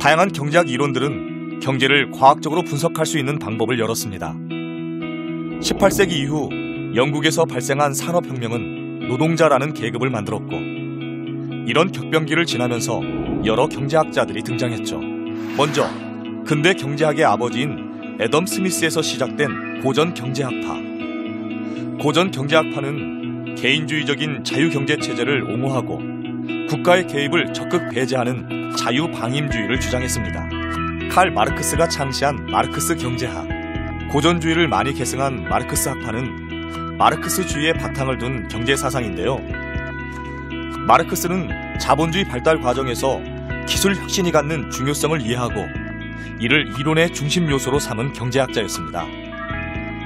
다양한 경제학 이론들은 경제를 과학적으로 분석할 수 있는 방법을 열었습니다. 18세기 이후 영국에서 발생한 산업혁명은 노동자라는 계급을 만들었고, 이런 격변기를 지나면서 여러 경제학자들이 등장했죠. 먼저 근대 경제학의 아버지인 애덤 스미스에서 시작된 고전 경제학파. 고전 경제학파는 개인주의적인 자유경제체제를 옹호하고 국가의 개입을 적극 배제하는 자유방임주의를 주장했습니다. 칼 마르크스가 창시한 마르크스 경제학. 고전주의를 많이 계승한 마르크스 학파는 마르크스주의에 바탕을 둔 경제사상인데요. 마르크스는 자본주의 발달 과정에서 기술 혁신이 갖는 중요성을 이해하고 이를 이론의 중심 요소로 삼은 경제학자였습니다.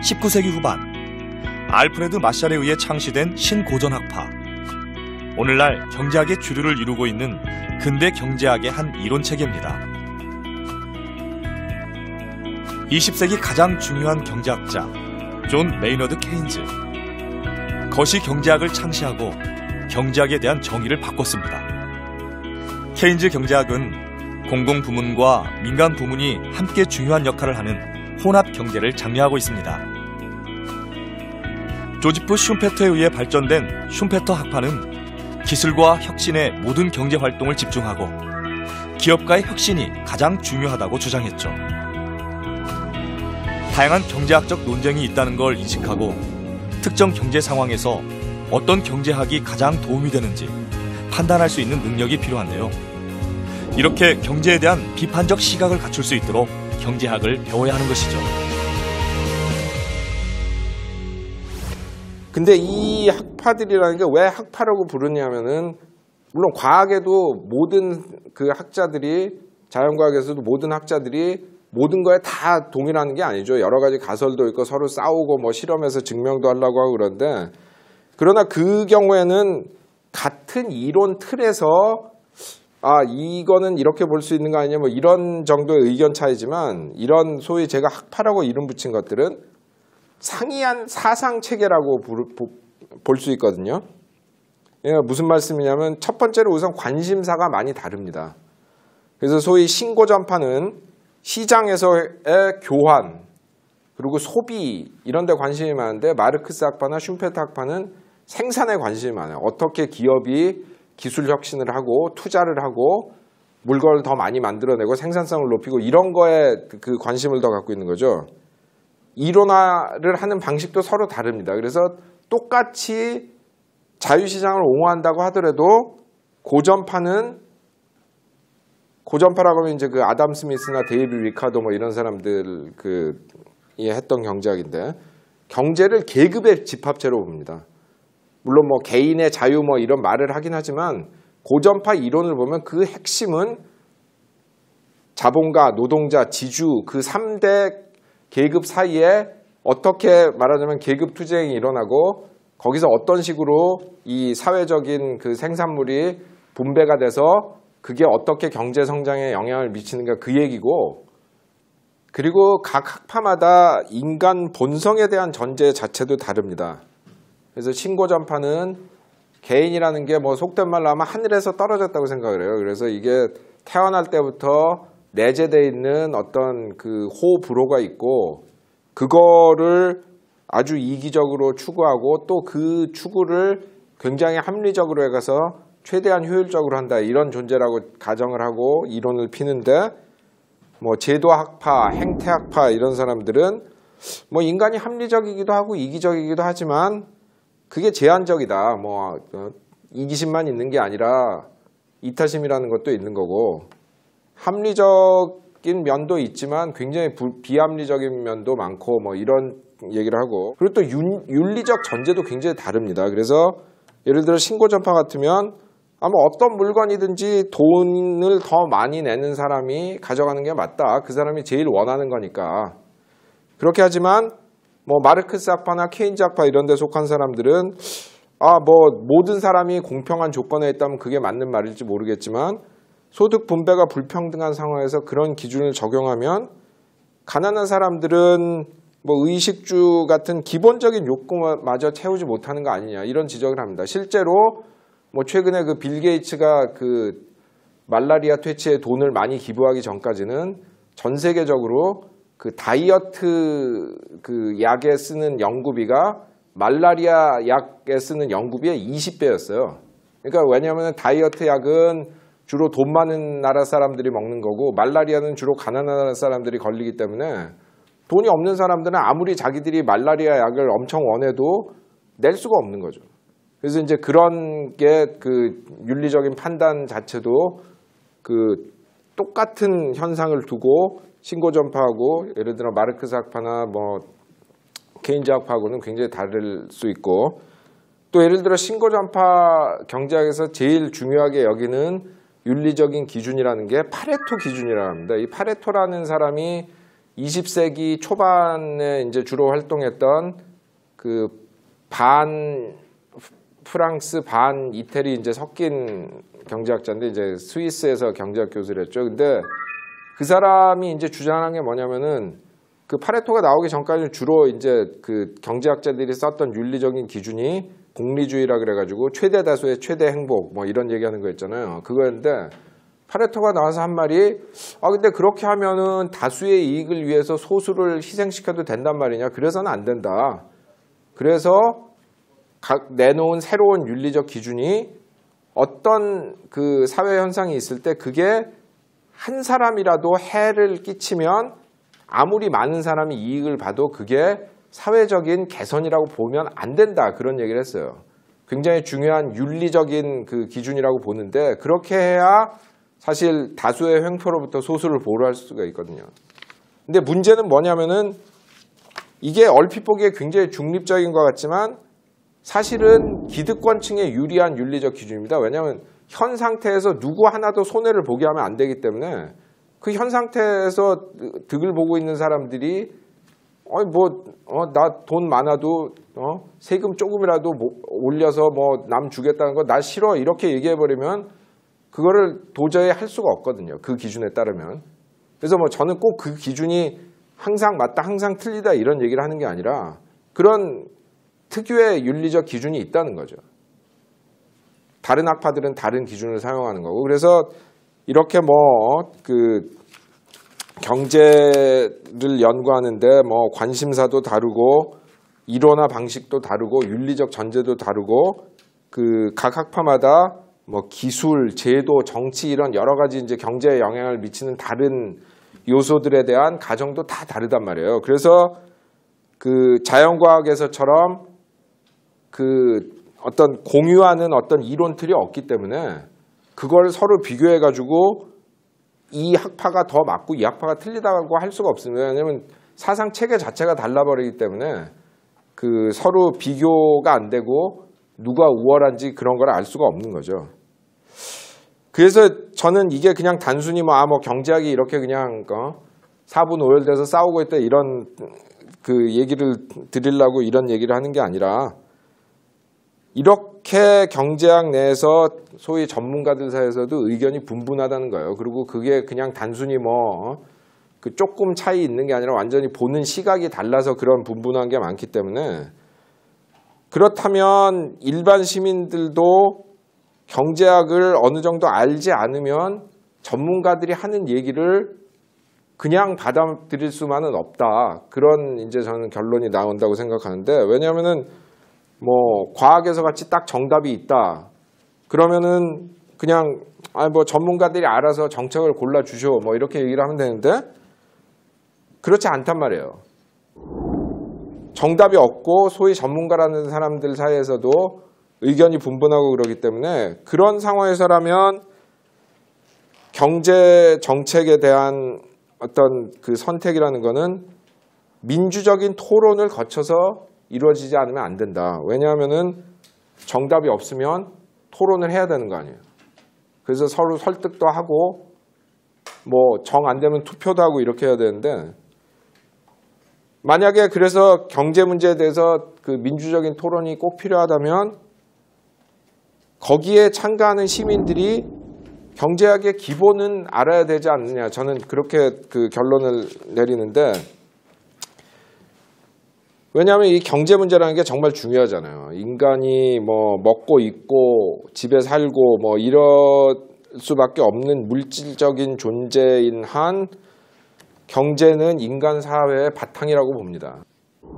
19세기 후반 알프레드 마샬에 의해 창시된 신고전학파. 오늘날 경제학의 주류를 이루고 있는 근대 경제학의 한 이론체계입니다. 20세기 가장 중요한 경제학자 존 메이너드 케인즈. 거시 경제학을 창시하고 경제학에 대한 정의를 바꿨습니다. 케인즈 경제학은 공공부문과 민간부문이 함께 중요한 역할을 하는 혼합 경제를 장려하고 있습니다. 조지프 슌페터에 의해 발전된 슌페터 학파는 기술과 혁신에 모든 경제활동을 집중하고 기업가의 혁신이 가장 중요하다고 주장했죠. 다양한 경제학적 논쟁이 있다는 걸 인식하고 특정 경제 상황에서 어떤 경제학이 가장 도움이 되는지 판단할 수 있는 능력이 필요한데요. 이렇게 경제에 대한 비판적 시각을 갖출 수 있도록 경제학을 배워야 하는 것이죠. 근데 이 학파들이라는 게 왜 학파라고 부르냐면은, 물론 과학에도 모든 그 학자들이, 자연과학에서도 모든 학자들이 모든 거에 다 동일하는 게 아니죠. 여러 가지 가설도 있고 서로 싸우고 뭐 실험해서 증명도 하려고 하고 그런데, 그러나 그 경우에는 같은 이론 틀에서 이거는 이렇게 볼 수 있는 거 아니냐 뭐 이런 정도의 의견 차이지만, 이런 소위 제가 학파라고 이름 붙인 것들은 상이한 사상 체계라고 볼 수 있거든요. 무슨 말씀이냐면, 첫 번째로 우선 관심사가 많이 다릅니다. 그래서 소위 신고전파는 시장에서의 교환 그리고 소비 이런 데 관심이 많은데, 마르크스 학파나 슌페터 학파는 생산에 관심이 많아요. 어떻게 기업이 기술 혁신을 하고 투자를 하고 물건을 더 많이 만들어내고 생산성을 높이고 이런 거에 그 관심을 더 갖고 있는 거죠. 이론화를 하는 방식도 서로 다릅니다. 그래서 똑같이 자유시장을 옹호한다고 하더라도 고전파라고 하면 이제 그 아담 스미스나 데이비드 리카도 뭐 이런 사람들 했던 경제학인데, 경제를 계급의 집합체로 봅니다. 물론 뭐 개인의 자유 뭐 이런 말을 하긴 하지만, 고전파 이론을 보면 그 핵심은 자본가, 노동자, 지주 그 3대 계급 사이에 어떻게 말하자면 계급 투쟁이 일어나고, 거기서 어떤 식으로 이 사회적인 그 생산물이 분배가 돼서 그게 어떻게 경제 성장에 영향을 미치는가, 그 얘기고, 그리고 각 학파마다 인간 본성에 대한 전제 자체도 다릅니다. 그래서 신고전파는 개인이라는 게 뭐 속된 말로 하면 하늘에서 떨어졌다고 생각을 해요. 그래서 이게 태어날 때부터 내재되어 있는 어떤 그 호불호가 있고, 그거를 아주 이기적으로 추구하고 또 그 추구를 굉장히 합리적으로 해가서 최대한 효율적으로 한다, 이런 존재라고 가정을 하고 이론을 피는데, 뭐 제도학파, 행태학파 이런 사람들은 뭐 인간이 합리적이기도 하고 이기적이기도 하지만 그게 제한적이다. 뭐 이기심만 있는 게 아니라 이타심이라는 것도 있는 거고, 합리적인 면도 있지만 굉장히 비합리적인 면도 많고 뭐 이런 얘기를 하고, 그리고 또 윤리적 전제도 굉장히 다릅니다. 그래서 예를 들어 신고전파 같으면 아마 어떤 물건이든지 돈을 더 많이 내는 사람이 가져가는 게 맞다. 그 사람이 제일 원하는 거니까. 그렇게 하지만 뭐 마르크스 학파나 케인즈 학파 이런 데 속한 사람들은 뭐 모든 사람이 공평한 조건에 있다면 그게 맞는 말일지 모르겠지만, 소득 분배가 불평등한 상황에서 그런 기준을 적용하면 가난한 사람들은 뭐 의식주 같은 기본적인 욕구마저 채우지 못하는 거 아니냐, 이런 지적을 합니다. 실제로 뭐 최근에 그 빌 게이츠가 그 말라리아 퇴치에 돈을 많이 기부하기 전까지는 전 세계적으로 그 다이어트 그 약에 쓰는 연구비가 말라리아 약에 쓰는 연구비의 20배였어요. 그러니까 왜냐하면 다이어트 약은 주로 돈 많은 나라 사람들이 먹는 거고 말라리아는 주로 가난한 나라 사람들이 걸리기 때문에 돈이 없는 사람들은 아무리 자기들이 말라리아 약을 엄청 원해도 낼 수가 없는 거죠. 그래서 이제 그런 게 그 윤리적인 판단 자체도 그 똑같은 현상을 두고 신고 전파하고 예를 들어 마르크스 학파나 뭐 케인즈 학파하고는 굉장히 다를 수 있고 또 예를 들어 신고 전파 경제학에서 제일 중요하게 여기는 윤리적인 기준이라는 게 파레토 기준이라고 합니다. 이 파레토라는 사람이 20세기 초반에 이제 주로 활동했던 그 반 프랑스 반 이태리 이제 섞인 경제학자인데 이제 스위스에서 경제학 교수를 했죠. 근데 그 사람이 이제 주장한 게 뭐냐면은 그 파레토가 나오기 전까지는 주로 이제 그 경제학자들이 썼던 윤리적인 기준이 공리주의라 그래가지고 최대 다수의 최대 행복 뭐 이런 얘기하는 거 있잖아요. 그거였는데 파레토가 나와서 한 말이 근데 그렇게 하면은 다수의 이익을 위해서 소수를 희생시켜도 된단 말이냐. 그래서는 안 된다. 그래서 내놓은 새로운 윤리적 기준이 어떤 그 사회 현상이 있을 때 그게 한 사람이라도 해를 끼치면 아무리 많은 사람이 이익을 봐도 그게 사회적인 개선이라고 보면 안 된다. 그런 얘기를 했어요. 굉장히 중요한 윤리적인 그 기준이라고 보는데 그렇게 해야 사실 다수의 횡포로부터 소수를 보호할 수가 있거든요. 근데 문제는 뭐냐면은 이게 얼핏 보기에 굉장히 중립적인 것 같지만 사실은 기득권층에 유리한 윤리적 기준입니다. 왜냐하면 현 상태에서 누구 하나도 손해를 보게 하면 안 되기 때문에 그 현 상태에서 득을 보고 있는 사람들이 나 돈 많아도 세금 조금이라도 올려서 뭐 남 주겠다는 거 나 싫어 이렇게 얘기해버리면 그거를 도저히 할 수가 없거든요. 그 기준에 따르면. 그래서 뭐 저는 꼭 그 기준이 항상 맞다 항상 틀리다 이런 얘기를 하는 게 아니라 그런 특유의 윤리적 기준이 있다는 거죠. 다른 학파들은 다른 기준을 사용하는 거고 그래서 이렇게 뭐 그 경제를 연구하는데 뭐 관심사도 다르고 이론화 방식도 다르고 윤리적 전제도 다르고 그 각 학파마다 뭐 기술, 제도, 정치 이런 여러 가지 이제 경제에 영향을 미치는 다른 요소들에 대한 가정도 다 다르단 말이에요. 그래서 그 자연과학에서처럼 그 어떤 공유하는 어떤 이론 틀이 없기 때문에 그걸 서로 비교해 가지고 이 학파가 더 맞고 이 학파가 틀리다고 할 수가 없습니다. 왜냐하면 사상 체계 자체가 달라버리기 때문에 그 서로 비교가 안 되고 누가 우월한지 그런 걸 알 수가 없는 거죠. 그래서 저는 이게 그냥 단순히 뭐 경제학이 이렇게 그냥 사분 오열돼서 싸우고 있다 이런 그 얘기를 드리려고 이런 얘기를 하는 게 아니라 이렇게 경제학 내에서 소위 전문가들 사이에서도 의견이 분분하다는 거예요. 그리고 그게 그냥 단순히 그 조금 차이 있는 게 아니라 완전히 보는 시각이 달라서 그런 분분한 게 많기 때문에 그렇다면 일반 시민들도 경제학을 어느 정도 알지 않으면 전문가들이 하는 얘기를 그냥 받아들일 수만은 없다. 그런 이제 저는 결론이 나온다고 생각하는데 왜냐하면은 뭐 과학에서 같이 딱 정답이 있다. 그러면은 그냥 뭐 전문가들이 알아서 정책을 골라 주쇼 뭐 이렇게 얘기를 하면 되는데 그렇지 않단 말이에요. 정답이 없고 소위 전문가라는 사람들 사이에서도 의견이 분분하고 그러기 때문에 그런 상황에서라면 경제 정책에 대한 어떤 그 선택이라는 거는 민주적인 토론을 거쳐서 이루어지지 않으면 안 된다. 왜냐하면은 정답이 없으면 토론을 해야 되는 거 아니에요. 그래서 서로 설득도 하고 뭐 정 안 되면 투표도 하고 이렇게 해야 되는데 만약에 그래서 경제 문제에 대해서 그 민주적인 토론이 꼭 필요하다면 거기에 참가하는 시민들이 경제학의 기본은 알아야 되지 않느냐. 저는 그렇게 그 결론을 내리는데 왜냐하면 이 경제 문제라는 게 정말 중요하잖아요. 인간이 뭐 먹고 입고 집에 살고 뭐 이럴 수밖에 없는 물질적인 존재인 한 경제는 인간 사회의 바탕이라고 봅니다.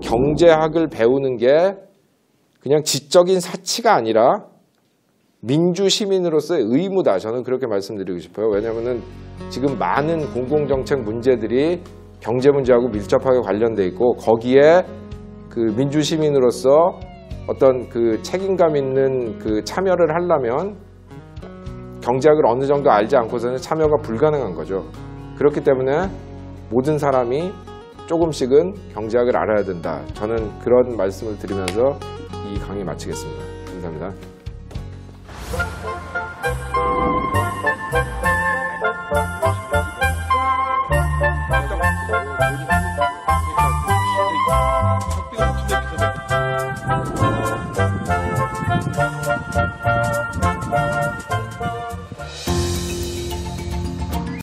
경제학을 배우는 게 그냥 지적인 사치가 아니라 민주 시민으로서의 의무다. 저는 그렇게 말씀드리고 싶어요. 왜냐하면 지금 많은 공공정책 문제들이 경제 문제하고 밀접하게 관련돼 있고 거기에 그 민주 시민으로서 어떤 그 책임감 있는 그 참여를 하려면 경제학을 어느 정도 알지 않고서는 참여가 불가능한 거죠. 그렇기 때문에 모든 사람이 조금씩은 경제학을 알아야 된다. 저는 그런 말씀을 드리면서 이 강의 마치겠습니다. 감사합니다.